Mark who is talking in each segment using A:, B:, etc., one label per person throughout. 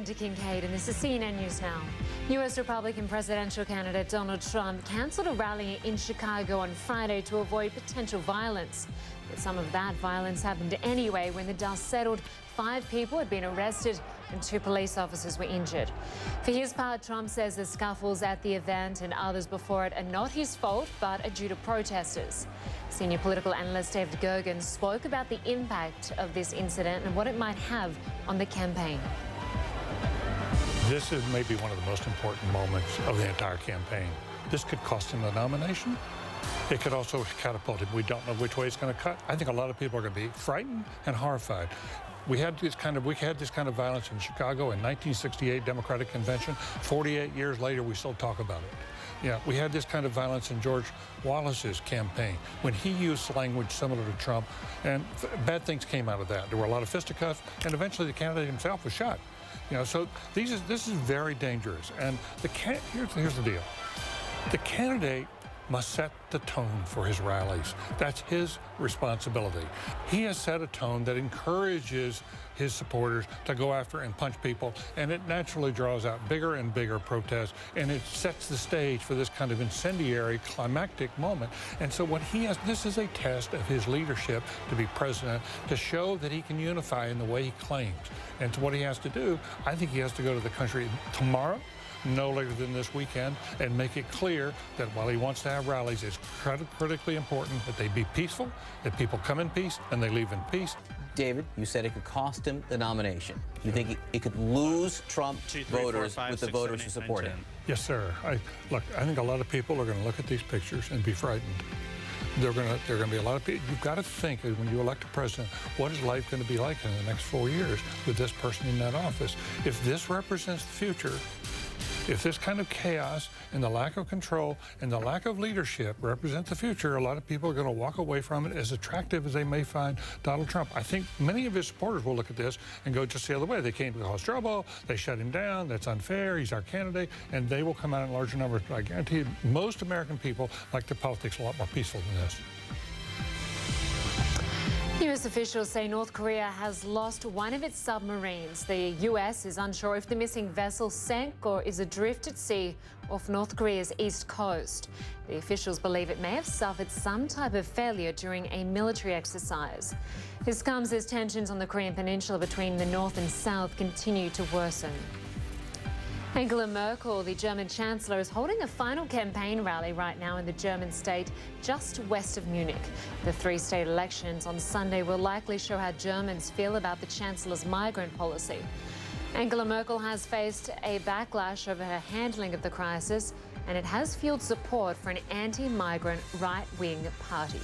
A: Lynda Kinkade, and this is CNN News Now. US Republican presidential candidate Donald Trump cancelled a rally in Chicago on Friday to avoid potential violence. But some of that violence happened anyway when the dust settled. 5 people had been arrested and 2 police officers were injured. For his part, Trump says the scuffles at the event and others before it are not his fault, but are due to protesters. Senior political analyst David Gergen spoke about the impact of this incident and what it might have on the campaign.
B: This is maybe one of the most important moments of the entire campaign. This could cost him the nomination. It could also catapult him. We don't know which way it's going to cut. I think a lot of people are going to be frightened and horrified. We had this kind of violence in Chicago in 1968 Democratic Convention. 48 years later, we still talk about it. Yeah, we had this kind of violence in George Wallace's campaign when he used language similar to Trump, and bad things came out of that. There were a lot of fisticuffs, and eventually the candidate himself was shot. You know, so this is very dangerous. And here's the deal: the candidate must set the tone for his rallies. That's his responsibility. He has set a tone that encourages his supporters to go after and punch people, and it naturally draws out bigger and bigger protests, and it sets the stage for this kind of incendiary, climactic moment. And so this is a test of his leadership to be president, to show that he can unify in the way he claims. And so what he has to do, I think he has to go to the country tomorrow, no later than this weekend, and make it clear that while he wants to have rallies, it's critically important that they be peaceful, that people come in peace, and they leave in peace.
C: David, you said it could cost him the nomination. You think it could lose Trump voters with the voters who support him?
B: Yes, sir. I think a lot of people are going to look at these pictures and be frightened. There are going to be a lot of people. You've got to think, when you elect a president, what is life going to be like in the next 4 years with this person in that office? If this represents the future, if this kind of chaos and the lack of control and the lack of leadership represent the future, a lot of people are going to walk away from it, as attractive as they may find Donald Trump. I think many of his supporters will look at this and go just the other way. They came to cause trouble. They shut him down. That's unfair. He's our candidate. And they will come out in larger numbers. But I guarantee you, most American people like their politics a lot more peaceful than this.
A: US officials say North Korea has lost one of its submarines. The US is unsure if the missing vessel sank or is adrift at sea off North Korea's east coast. The officials believe it may have suffered some type of failure during a military exercise. This comes as tensions on the Korean peninsula between the north and south continue to worsen. Angela Merkel, the German Chancellor, is holding a final campaign rally right now in the German state just west of Munich. The 3-state elections on Sunday will likely show how Germans feel about the Chancellor's migrant policy. Angela Merkel has faced a backlash over her handling of the crisis, and it has fueled support for an anti-migrant right-wing party.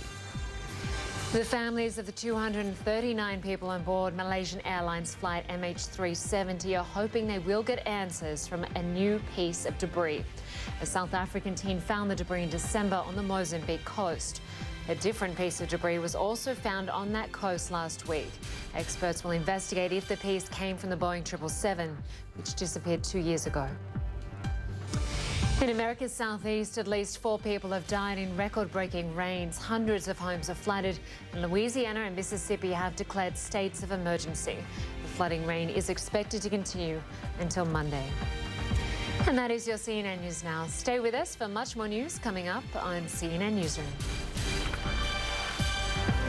A: The families of the 239 people on board Malaysian Airlines flight MH370 are hoping they will get answers from a new piece of debris. A South African team found the debris in December on the Mozambique coast. A different piece of debris was also found on that coast last week. Experts will investigate if the piece came from the Boeing 777, which disappeared 2 years ago. In America's southeast, at least 4 people have died in record-breaking rains. Hundreds of homes are flooded, and Louisiana and Mississippi have declared states of emergency. The flooding rain is expected to continue until Monday. And that is your CNN News Now. Stay with us for much more news coming up on CNN Newsroom.